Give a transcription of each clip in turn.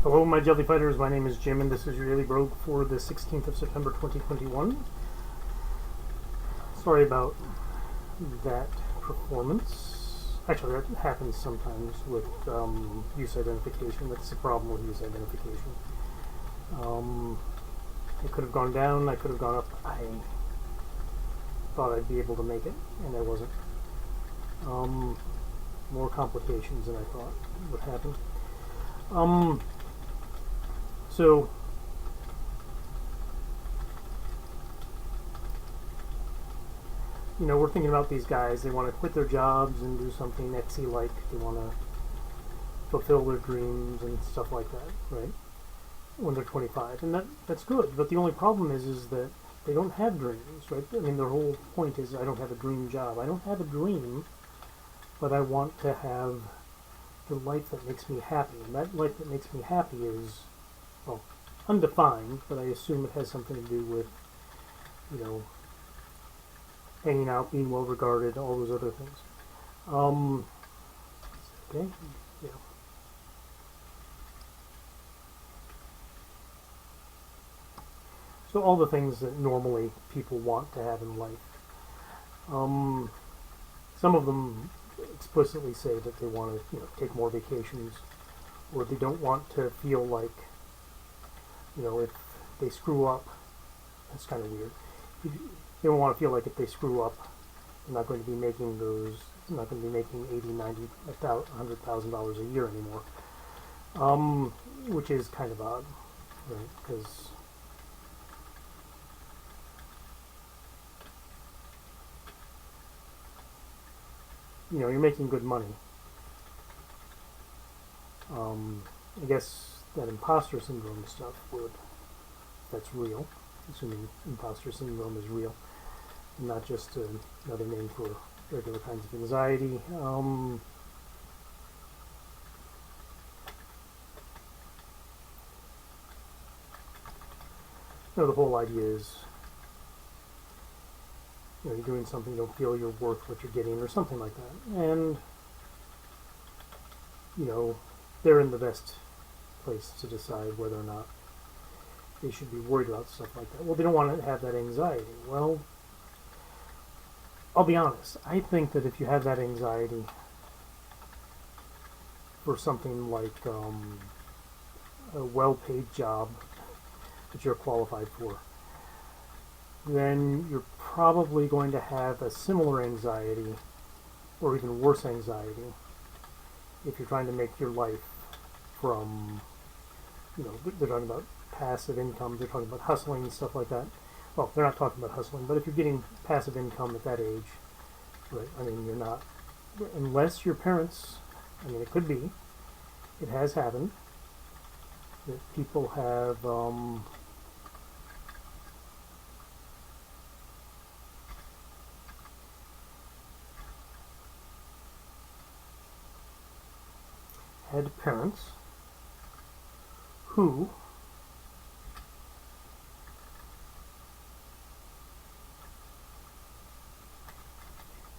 Hello, my Jelly Fighters. My name is Jim, and this is your Daily Brogue for the 16th of September 2021. Sorry about that performance. Actually, that happens sometimes with use identification. That's the problem with use identification. It could have gone down, I could have gone up. I thought I'd be able to make it, and I wasn't. More complications than I thought would happen. So, you know, we're thinking about these guys. They want to quit their jobs and do something Etsy-like. They want to fulfill their dreams and stuff like that, right? When they're 25, and that's good. But the only problem is that they don't have dreams, right? I mean, their whole point is, I don't have a dream job. I don't have a dream, but I want to have the life that makes me happy. And that life that makes me happy is, well, undefined, but I assume it has something to do with, you know, hanging out, being well regarded, all those other things. Okay, yeah. So all the things that normally people want to have in life. Some of them explicitly say that they want to, you know, take more vacations, or they don't want to feel like, you know, if they screw up, that's kind of weird. They don't want to feel like if they screw up, they're not going to be making those, they're not going to be making $80,000, $90,000, $100,000 a year anymore, which is kind of odd, right? Because you know, you're making good money. I guess that imposter syndrome stuff would, that's real, assuming imposter syndrome is real, and not just another name for regular kinds of anxiety. You know, the whole idea is, you know, you're doing something, you don't feel you're worth what you're getting, or something like that. And, you know, they're in the best place to decide whether or not they should be worried about stuff like that. Well, they don't want to have that anxiety. Well, I'll be honest. I think that if you have that anxiety for something like a well-paid job that you're qualified for, then you're probably going to have a similar anxiety, or even worse anxiety, if you're trying to make your life from, you know, they're talking about passive income, they're talking about hustling and stuff like that. Well, they're not talking about hustling, but if you're getting passive income at that age, right, I mean, you're not, unless your parents, I mean, it could be, it has happened, that people have, had parents who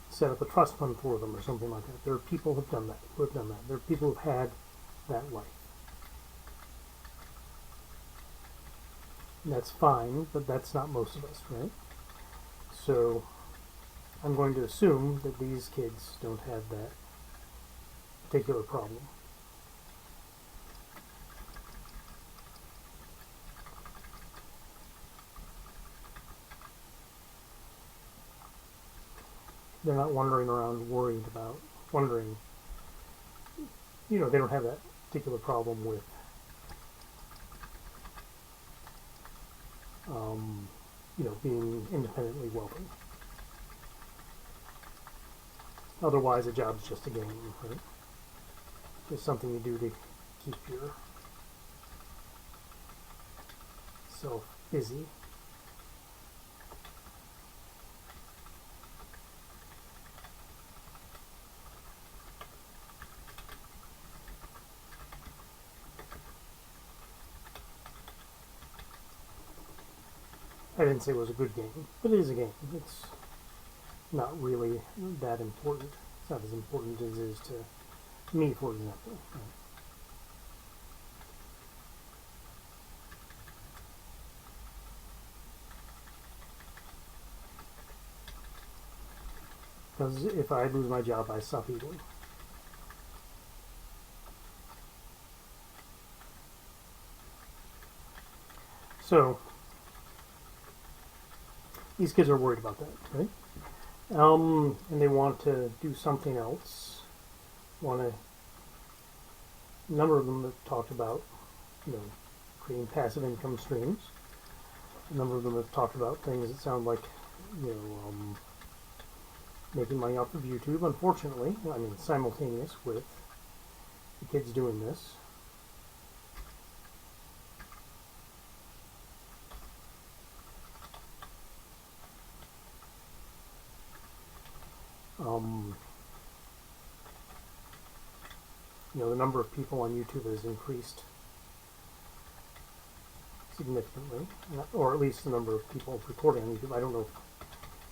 set up a trust fund for them or something like that. There are people who have done that. There are people who've had that life. And that's fine, but that's not most of us, right? So I'm going to assume that these kids don't have that particular problem. They're not wandering around worried about, wondering, you know, they don't have that particular problem with, you know, being independently wealthy. Otherwise, a job's just a game, right? It's something you do to keep yourself busy. I didn't say it was a good game, but it is a game. It's not really that important. It's not as important as it is to me, for example. because if I lose my job, I stop eating. So these kids are worried about that, right? And they want to do something else. A number of them have talked about, creating passive income streams. A number of them have talked about things that sound like, making money off of YouTube. Unfortunately, simultaneous with the kids doing this. The number of people on YouTube has increased significantly, or at least the number of people recording on YouTube. I don't know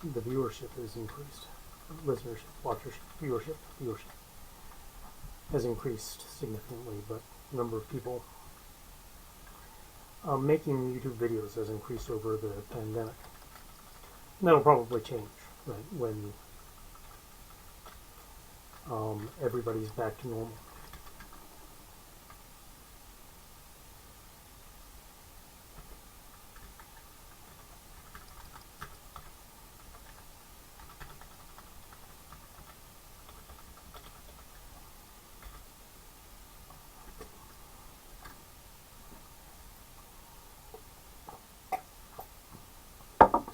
if the viewership has increased. Listenership, watchership, viewership has increased significantly, but the number of people making YouTube videos has increased over the pandemic. And that'll probably change, right, when everybody's back to normal.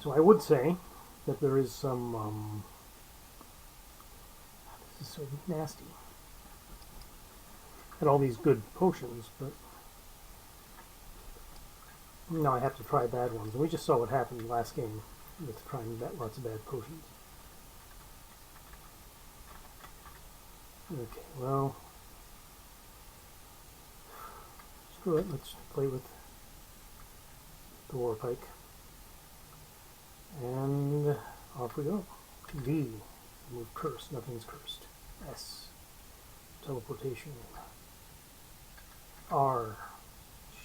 So I would say that there is some, this is so nasty. Had all these good potions, but now I have to try bad ones. And we just saw what happened last game with trying lots of bad potions. Okay, well, screw it, let's play with the war pike. And off we go. V, remove curse, nothing's cursed. S, teleportation. R,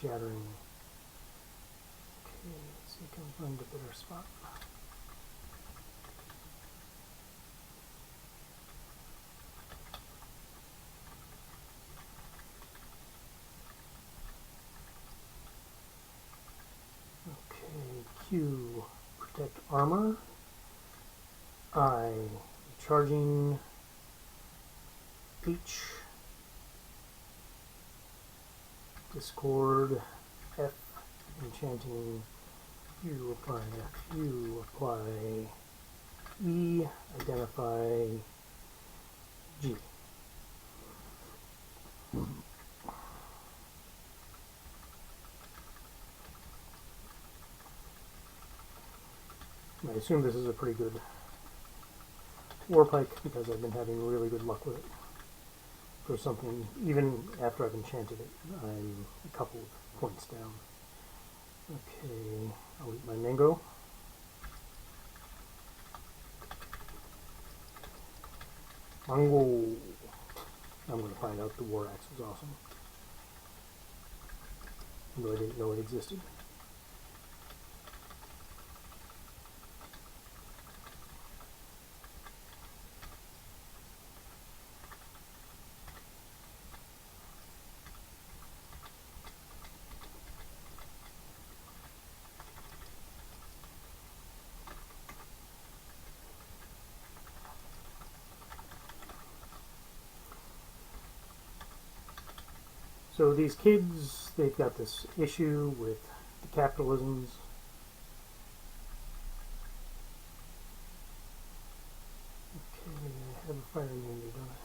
shattering. Okay, let's see if I can find a better spot. Okay, Q, protect armor. I, charging. H, discord. F, enchanting. U, apply F. U, apply E, identify G. I assume this is a pretty good war pike because I've been having really good luck with it. For something, even after I've enchanted it, I'm a couple of points down. Okay, I'll eat my mango. Mango. I'm going to find out the war axe was awesome. Though I didn't know it existed. So these kids, they've got this issue with the capitalisms. Okay, I have a fire immunity, don't I?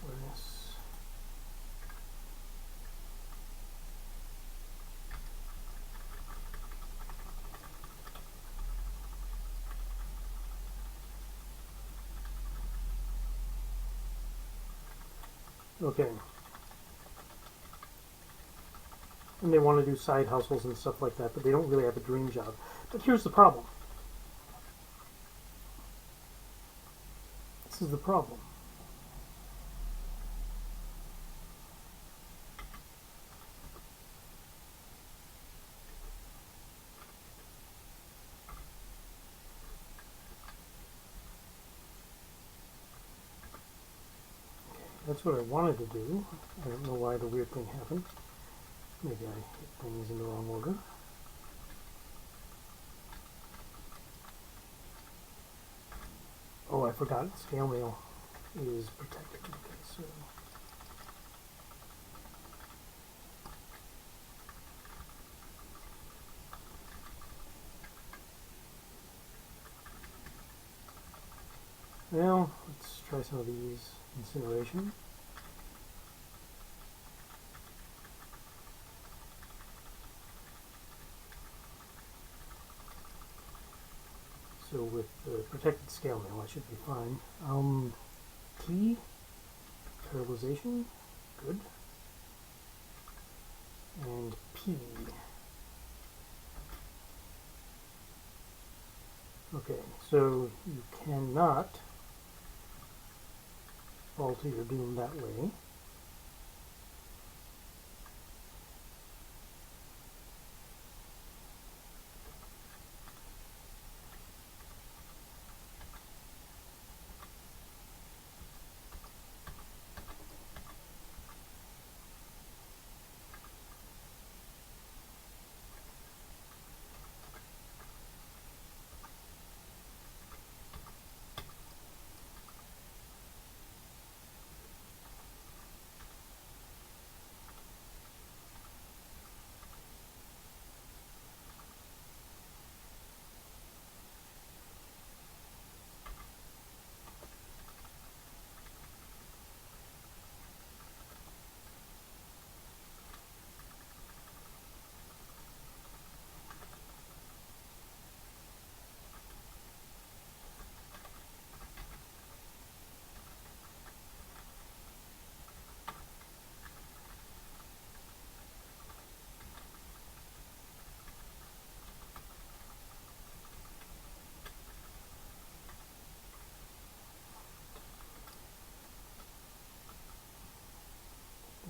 Awareness. Okay. And they want to do side hustles and stuff like that, but they don't really have a dream job. But here's the problem. This is the problem. that's what I wanted to do. I don't know why the weird thing happened. Maybe I hit things in the wrong order. Oh, I forgot scale mail is protected. Okay, so now let's try some of these incineration. So with the protected scale mail, I should be fine. T, paralyzation, good. And P. Okay, so you cannot fall to your doom that way.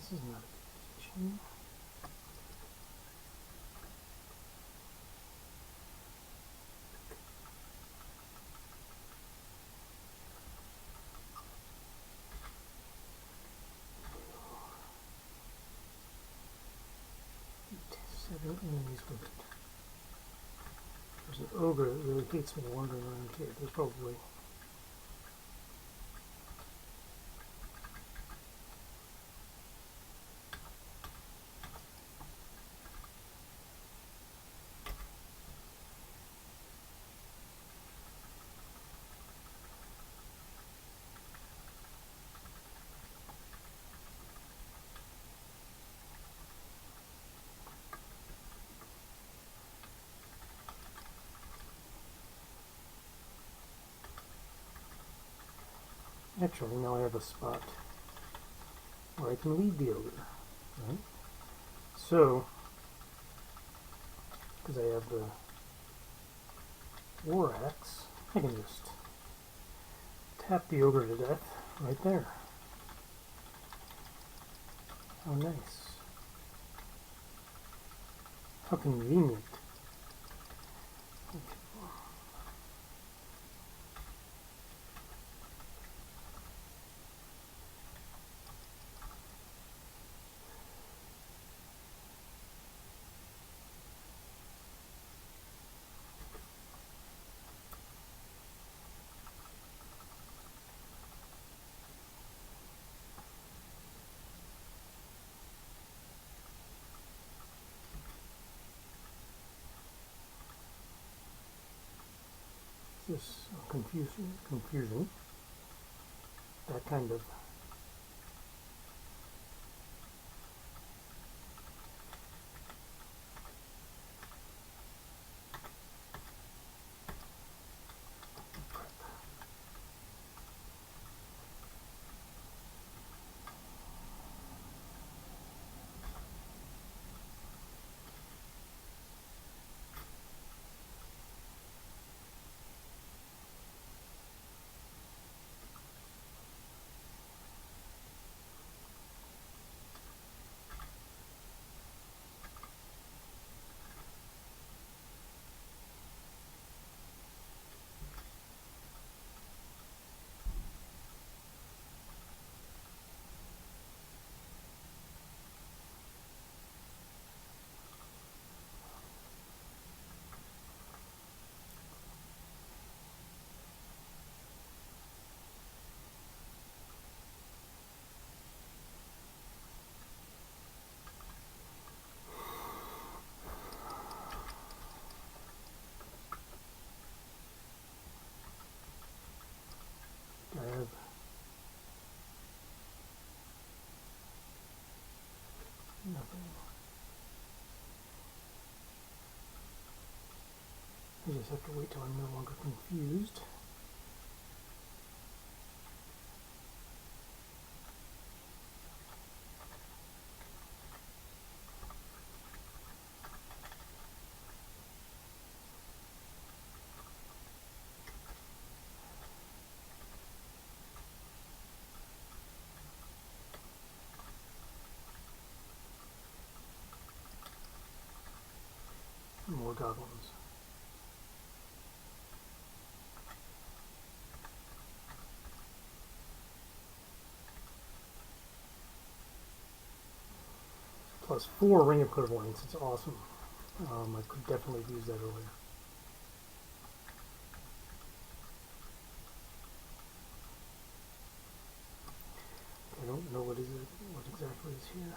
This is not a good position. Beat 7 enemies with it. There's an ogre that really hates me wandering around here. There's probably actually, now I have a spot where I can lead the ogre, right? So, because I have the war axe, I can just tap the ogre to death right there. How nice. How convenient. Okay. This confusion, that kind of just have to wait till I'm no longer confused. More goblins. Plus 4 ring of clairvoyance. It's awesome. I could definitely use that earlier. I don't know what exactly is here.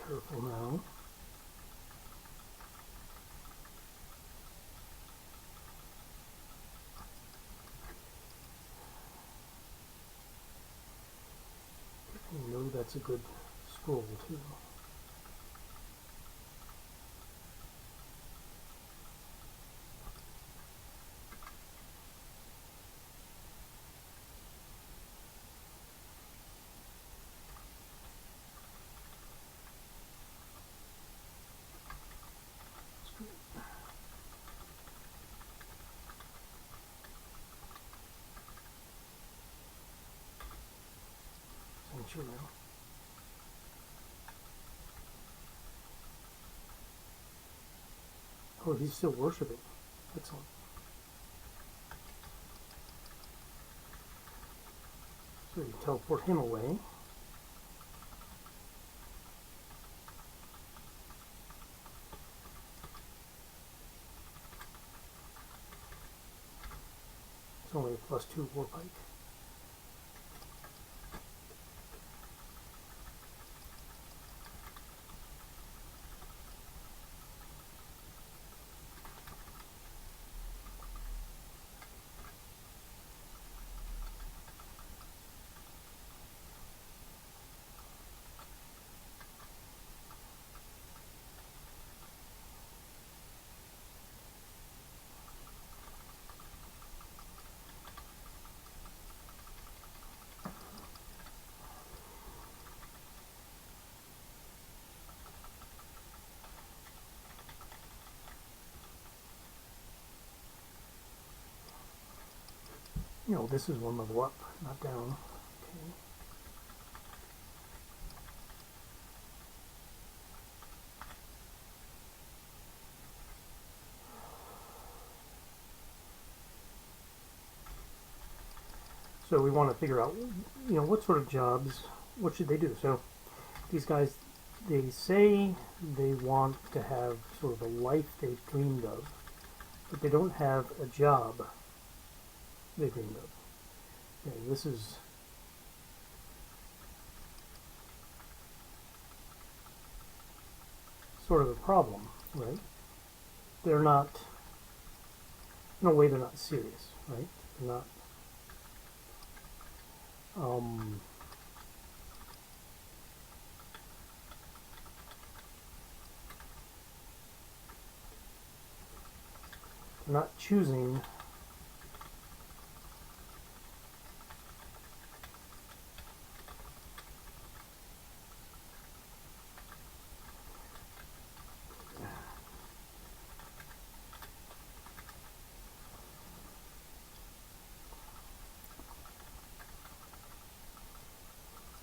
Careful now. You know that's a good scroll too. Sanctuary. Oh, he's still worshiping. Excellent. So you teleport him away. It's only a +2 war pike. You know, this is one level up, not down. Okay. So we want to figure out, you know, what sort of jobs, what should they do? So these guys, they say they want to have sort of a life they've dreamed of, but they don't have a job they dreamed of. Okay, this is sort of a problem, right? They're not, in a way, they're not serious, right? They're not, they're not choosing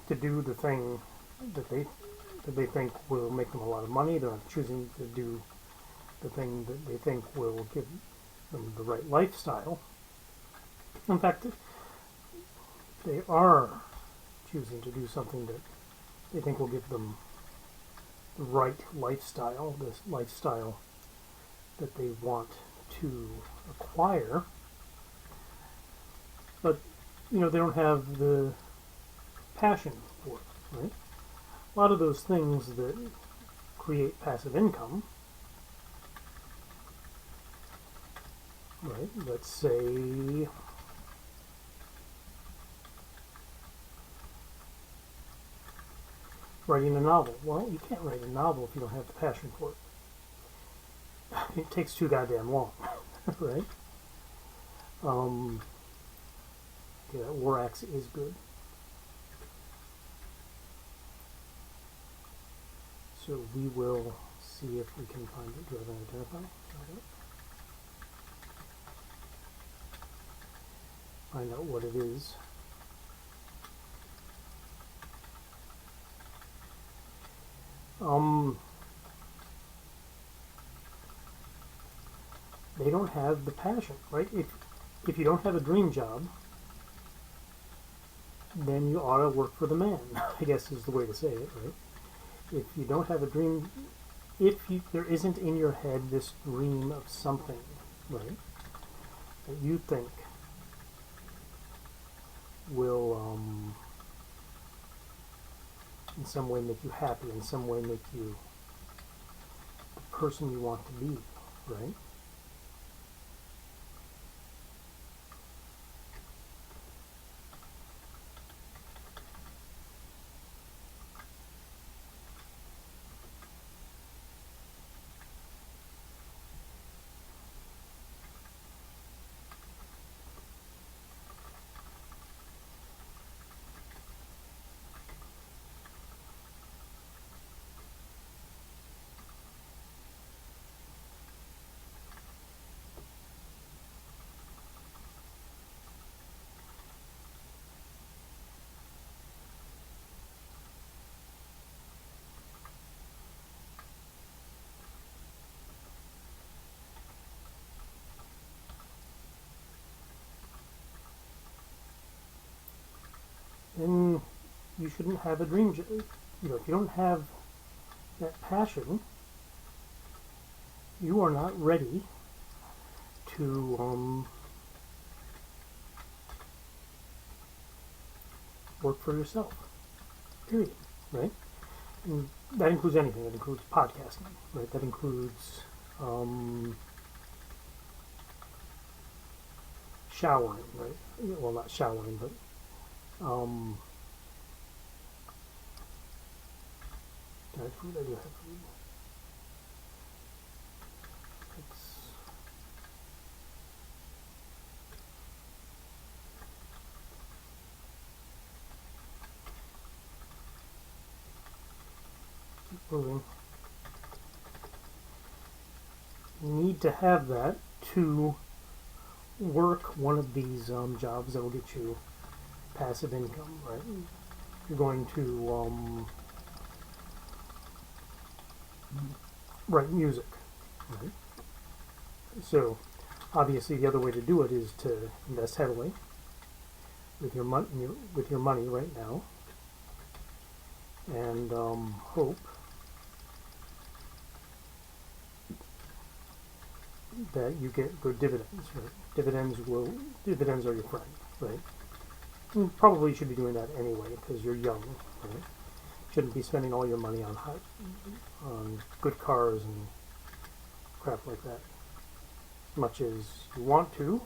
to do the thing that they think will make them a lot of money. They're not choosing to do the thing that they think will give them the right lifestyle. In fact, they are choosing to do something that they think will give them the right lifestyle, this lifestyle that they want to acquire, but they don't have the passion for it, right? A lot of those things that create passive income, right? Let's say writing a novel. Well, you can't write a novel if you don't have the passion for it. It takes too goddamn long, right? Yeah, War Axe is good. So we will see if we can find it. Do I have an identifier? Find out what it is. They don't have the passion, right? If you don't have a dream job, then you ought to work for the man, I guess is the way to say it, right? If you don't have a dream, there isn't in your head this dream of something, right, that you think will in some way make you happy, in some way make you the person you want to be, right? Then you shouldn't have a dream job. If you don't have that passion, you are not ready to work for yourself. Period. Right? And that includes anything. That includes podcasting. Right? That includes showering. Right? Well, not showering, but I have food. I do have food. Keep moving. You need to have that to work one of these jobs that will get you passive income, right? You're going to write music, right? So obviously the other way to do it is to invest heavily with your money right now, and hope that you get good dividends, right? Dividends are your friend, right? You probably should be doing that anyway because you're young, right? Shouldn't be spending all your money on good cars and crap like that. As much as you want to.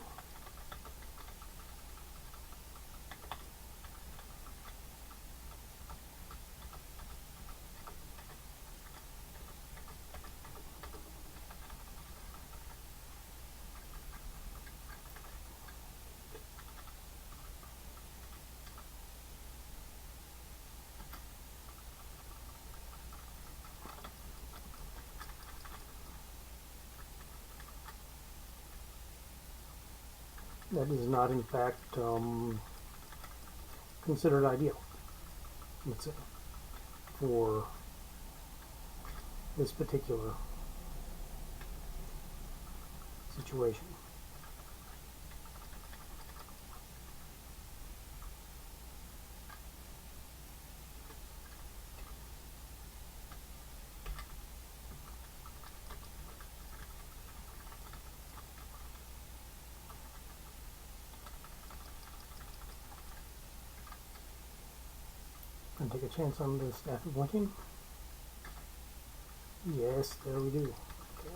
That is not, in fact, considered ideal, let's say, for this particular situation. And take a chance on the staff of blinking. Yes, there we do. Okay.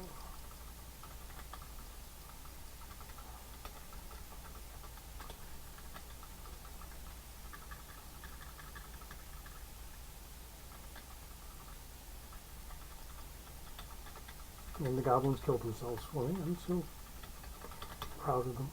And the goblins killed themselves for me. I'm so proud of them.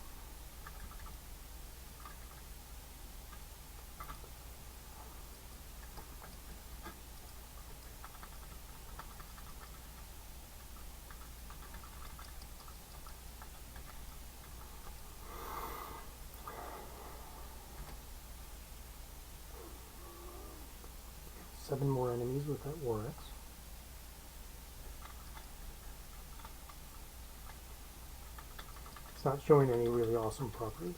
Seven more enemies with that War Axe. It's not showing any really awesome properties.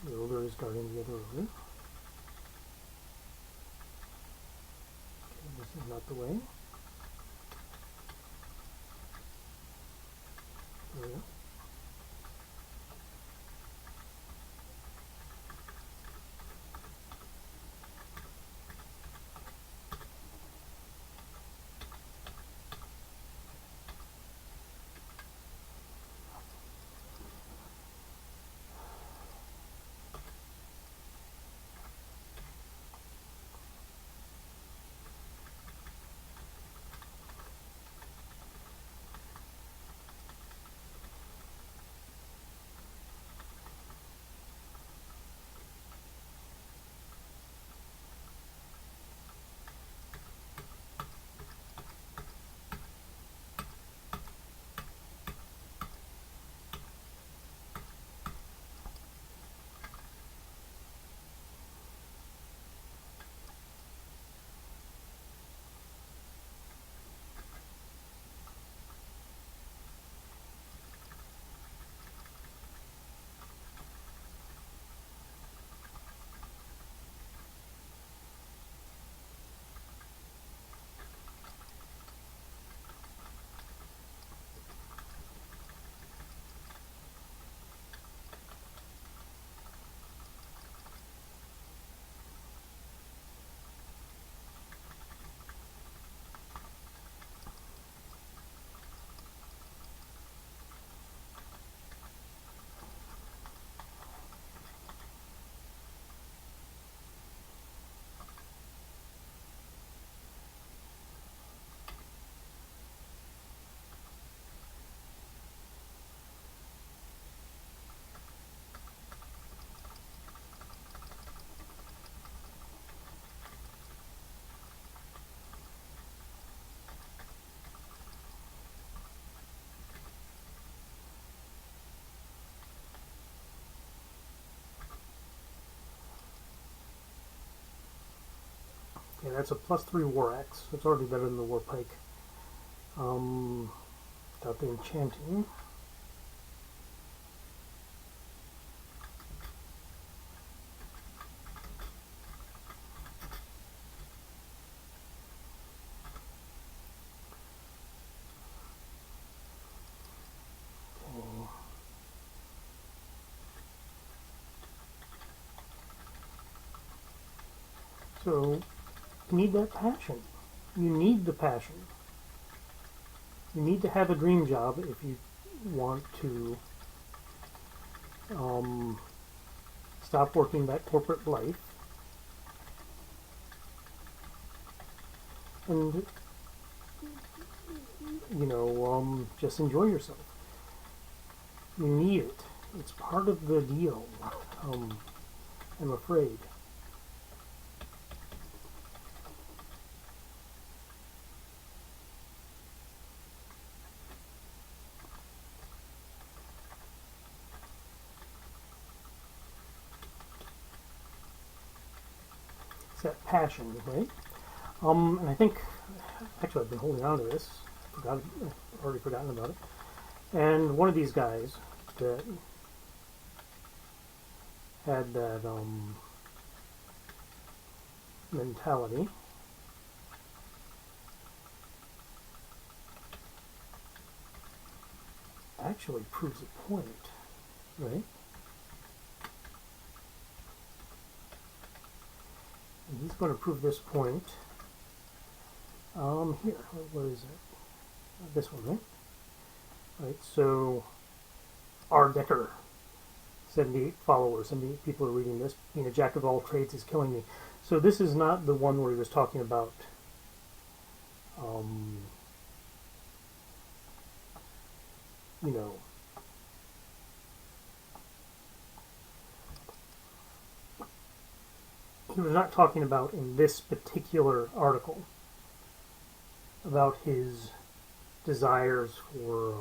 The ogre is guarding the other ogre. Okay, this is not the way. There we go. Okay, that's a +3 War Axe. It's already better than the War Pike. Without the enchanting. Okay. So, you need that passion. You need the passion. You need to have a dream job if you want to stop working that corporate life and, you know, just enjoy yourself. You need it. It's part of the deal, I'm afraid. That passion, right? And I think, actually, I've been holding on to this. I've already forgotten about it. And one of these guys that had that mentality actually proves a point, right? And he's going to prove this point here. What is it? This one, right? Right, so R. Decker, 78 followers, 78 people are reading this. Being a jack of all trades is killing me. So this is not the one where he was talking about you know, he was not talking about in this particular article about his desires for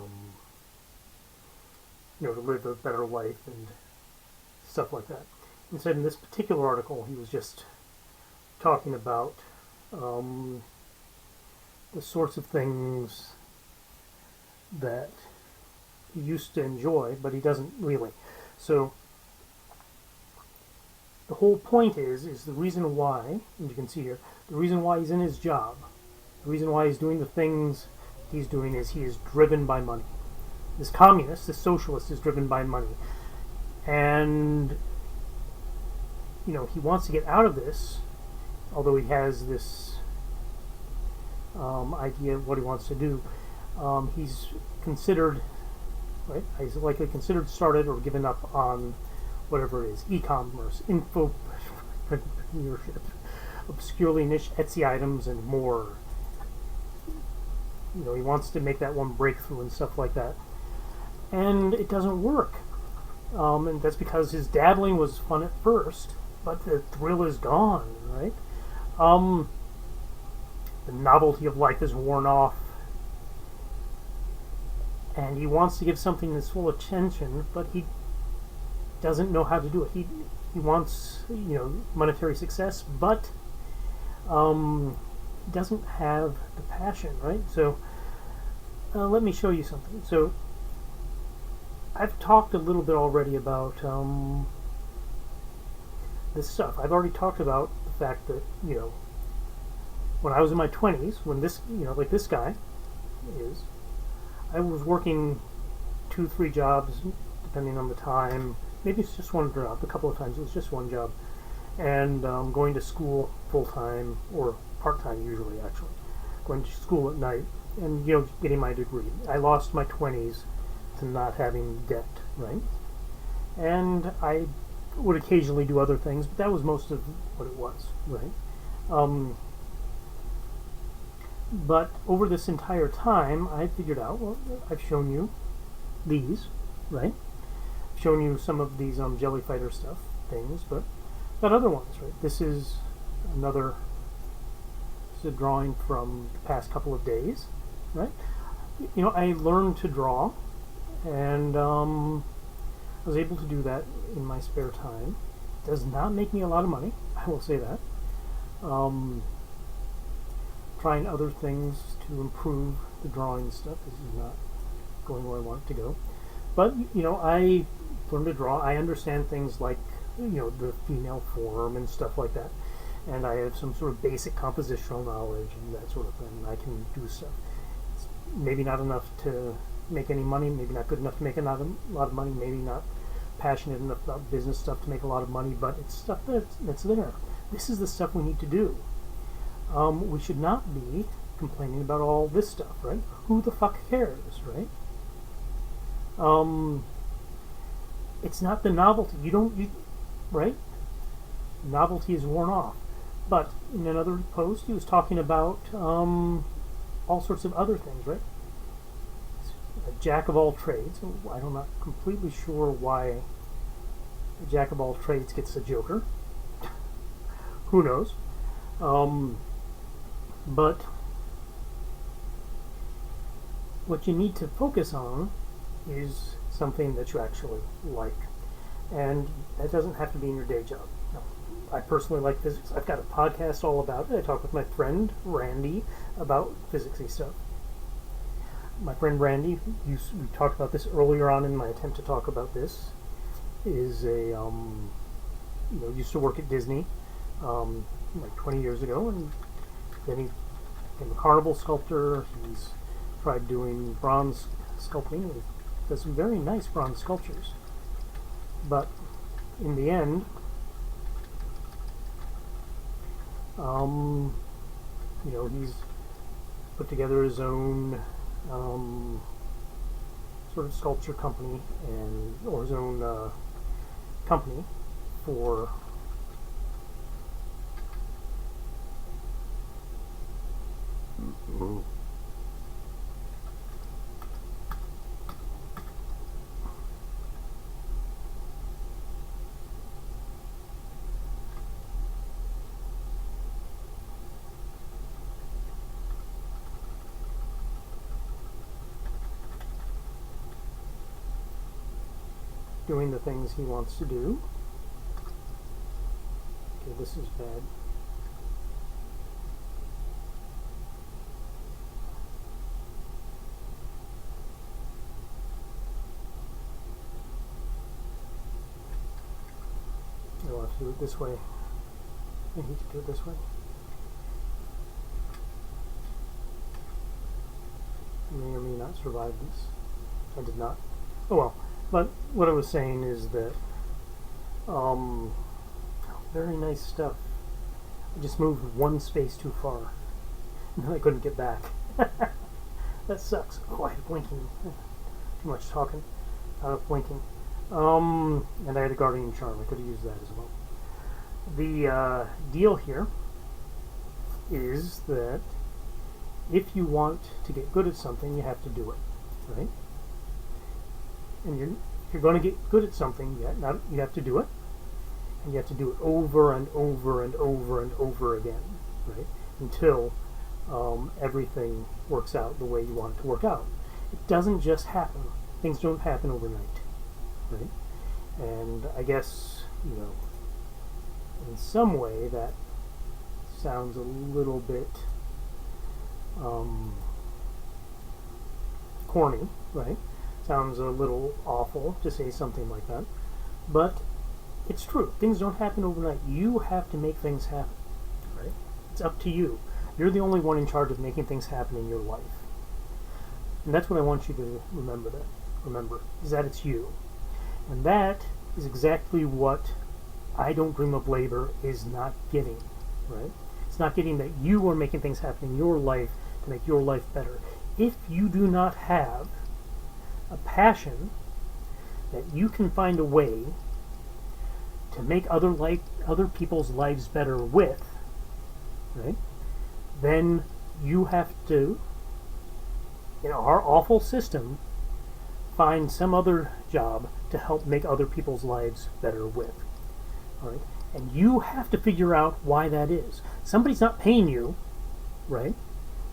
you know, to live a better life and stuff like that. Instead, in this particular article, he was just talking about the sorts of things that he used to enjoy, but he doesn't really. So the whole point is the reason why, and you can see here, the reason why he's in his job, the reason why he's doing the things he's doing is he is driven by money. This communist, this socialist is driven by money. And, you know, he wants to get out of this, although he has this idea of what he wants to do. He's considered, right, he's likely considered started or given up on whatever it is, e-commerce, infopreneurship, obscurely niche Etsy items, and more. You know, he wants to make that one breakthrough and stuff like that. And it doesn't work. And that's because his dabbling was fun at first, but the thrill is gone, right? The novelty of life is worn off. And he wants to give something this full attention, but he doesn't know how to do it. He wants, you know, monetary success, but he doesn't have the passion, right? So let me show you something. So I've talked a little bit already about this stuff. I've already talked about the fact that, you know, when I was in my 20s, when this, you know, like this guy is, I was working 2-3 jobs, depending on the time. Maybe it's just one job. A couple of times it was just one job. And going to school full-time, or part-time usually, actually. Going to school at night and, you know, getting my degree. I lost my 20s to not having debt, right? And I would occasionally do other things, but that was most of what it was, right? But over this entire time, I figured out, well, I've shown you these, right? I've shown you some of these jelly fighter stuff, things, but got other ones, right? This is another, this is a drawing from the past couple of days, right? You know, I learned to draw, and I was able to do that in my spare time. Does not make me a lot of money, I will say that. Trying other things to improve the drawing stuff. This is not going where I want it to go. But, you know, I learned to draw. I understand things like, you know, the female form and stuff like that. And I have some sort of basic compositional knowledge and that sort of thing. I can do stuff. It's maybe not enough to make any money, maybe not good enough to make a lot of money, maybe not passionate enough about business stuff to make a lot of money, but it's stuff that's there. This is the stuff we need to do. We should not be complaining about all this stuff, right? Who the fuck cares, right? It's not the novelty. Right? Novelty is worn off. But in another post, he was talking about all sorts of other things, right? A jack of all trades. I'm not completely sure why a jack of all trades gets a joker. Who knows? But what you need to focus on is something that you actually like. And that doesn't have to be in your day job. No. I personally like physics. I've got a podcast all about it. I talk with my friend Randy about physicsy stuff. My friend Randy, we talked about this earlier on in my attempt to talk about this, is a, you know, used to work at Disney. like 20 years ago, and then he became a carnival sculptor. He's tried doing bronze sculpting. He does some very nice bronze sculptures. But in the end, he's put together his own sort of sculpture company, or his own company for doing the things he wants to do. Okay, this is bad. I'll have to do it this way. I need to do it this way. I may or may not survive this. I did not. Oh well. But what I was saying is that, very nice stuff. I just moved one space too far, and then I couldn't get back. That sucks. Oh, I had blinking. Too much talking. Blinking. And I had a guardian charm. I could have used that as well. The deal here is that if you want to get good at something, you have to do it, right? And if you're going to get good at something, you have to do it, and you have to do it over and over and over and over again, right? Until everything works out the way you want it to work out. It doesn't just happen. Things don't happen overnight, right? And I guess, in some way that sounds a little bit corny, right? Sounds a little awful to say something like that, but it's true. Things don't happen overnight. You have to make things happen, right? It's up to you. You're the only one in charge of making things happen in your life. And that's what I want you to remember, is that it's you. And that is exactly what I Don't Dream of Labor is not getting, right? It's not getting that you are making things happen in your life to make your life better. If you do not have a passion that you can find a way to make other people's lives better with, right? Then you have to, our awful system, find some other job to help make other people's lives better with. All right? And you have to figure out why that is. Somebody's not paying you, right,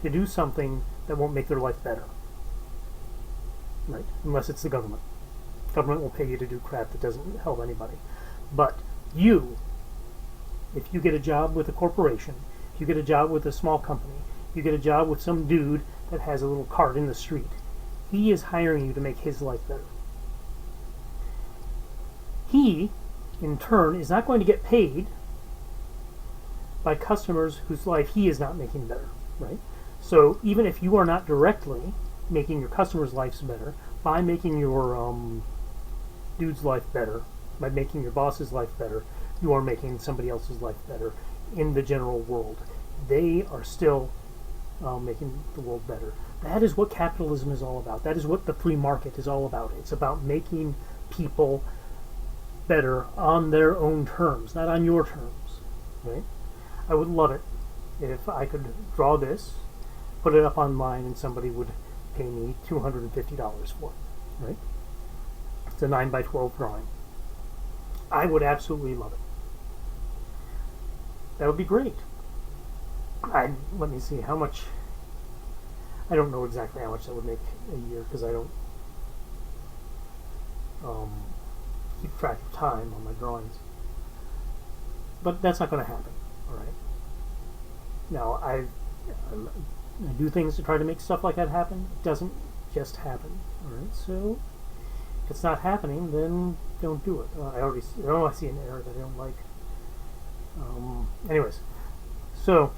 to do something that won't make their life better. Right? Unless it's the government. Government will pay you to do crap that doesn't help anybody. But you, if you get a job with a corporation, if you get a job with a small company, if you get a job with some dude that has a little cart in the street, he is hiring you to make his life better. He, in turn, is not going to get paid by customers whose life he is not making better, right? So even if you are not directly making your customers' lives better, by making your dude's life better, by making your boss's life better, you are making somebody else's life better in the general world. They are still making the world better. That is what capitalism is all about. That is what the free market is all about. It's about making people better on their own terms, not on your terms, right? I would love it if I could draw this, put it up online, and somebody would pay me $250 for it, right? It's a 9x12 drawing. I would absolutely love it. That would be great. Let me see how much. I don't know exactly how much that would make a year because I don't keep track of time on my drawings. But that's not going to happen. All right. Now I do things to try to make stuff like that happen. It doesn't just happen. All right. So if it's not happening, then don't do it. I see an error that I don't like. Anyways, So,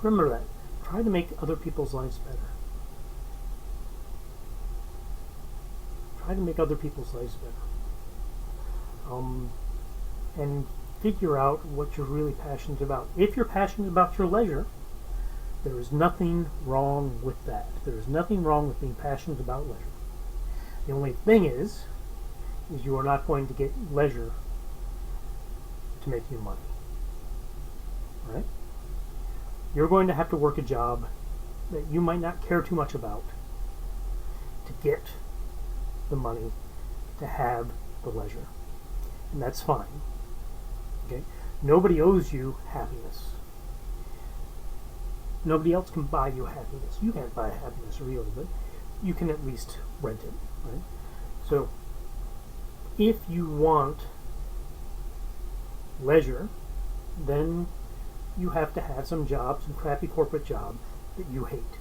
remember that. Try to make other people's lives better. Try to make other people's lives better. And figure out what you're really passionate about. If you're passionate about your leisure, there is nothing wrong with that. There is nothing wrong with being passionate about leisure. The only thing is you are not going to get leisure to make you money. Right? You're going to have to work a job that you might not care too much about to get the money to have the leisure. And that's fine. Okay? Nobody owes you happiness. Nobody else can buy you happiness. You can't buy happiness really, but you can at least rent it. Right? So, if you want leisure, then you have to have some job, some crappy corporate job that you hate,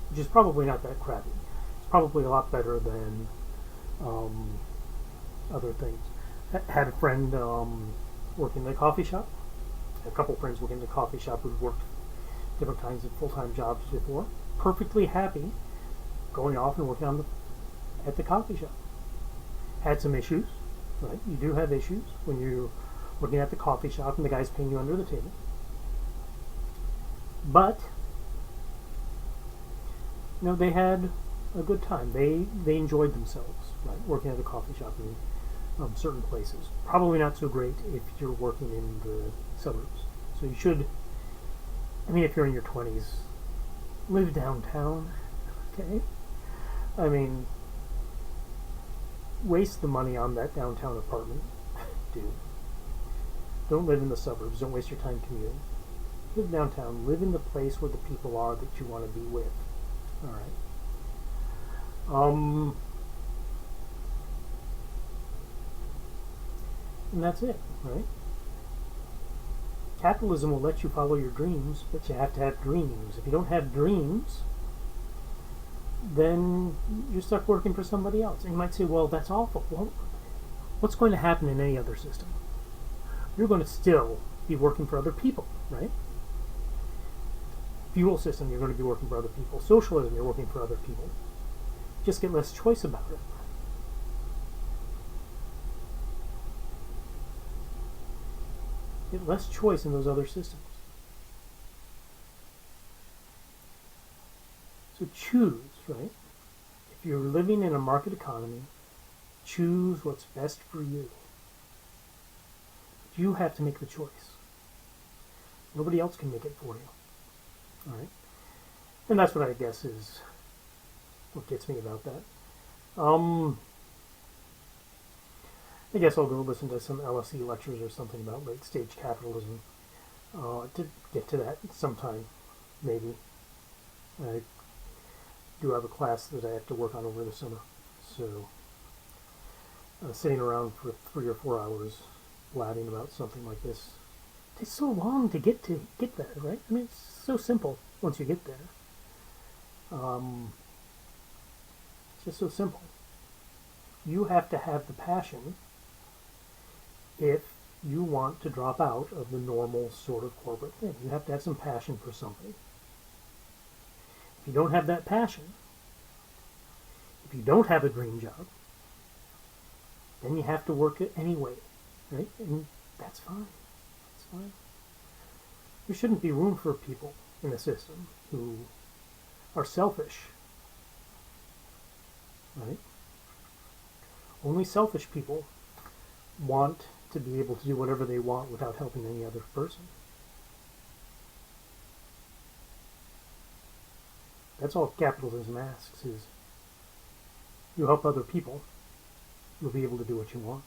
which is probably not that crappy. It's probably a lot better than other things. I had a friend working in a coffee shop. A couple friends working in a coffee shop who've worked different kinds of full-time jobs before. Perfectly happy going off and working at the coffee shop. Had some issues, right? You do have issues when you're working at the coffee shop and the guy's paying you under the table. But they had a good time. They enjoyed themselves, right? Working at a coffee shop in certain places. Probably not so great if you're working in the suburbs. So you should, if you're in your 20s, live downtown, okay? Waste the money on that downtown apartment, dude. Don't live in the suburbs. Don't waste your time commuting. Live downtown. Live in the place where the people are that you want to be with. All right. And that's it, right? Capitalism will let you follow your dreams, but you have to have dreams. If you don't have dreams, then you're stuck working for somebody else. And you might say, well, that's awful. Well, what's going to happen in any other system? You're going to still be working for other people, right? Fuel system, you're going to be working for other people. Socialism, you're working for other people. Just get less choice about it. Get less choice in those other systems. So choose, right? If you're living in a market economy, choose what's best for you. You have to make the choice. Nobody else can make it for you. All right? And that's what I guess is what gets me about that. I guess I'll go listen to some LSE lectures or something about late-stage capitalism to get to that sometime, maybe. I do have a class that I have to work on over the summer, so sitting around for 3 or 4 hours blabbing about something like this takes so long to get there, right? It's so simple once you get there. It's just so simple. You have to have the passion if you want to drop out of the normal sort of corporate thing. You have to have some passion for something. If you don't have that passion, if you don't have a dream job, then you have to work it anyway, right? And that's fine. That's fine. There shouldn't be room for people in the system who are selfish, right? Only selfish people want to be able to do whatever they want without helping any other person. That's all capitalism asks is you help other people, you'll be able to do what you want.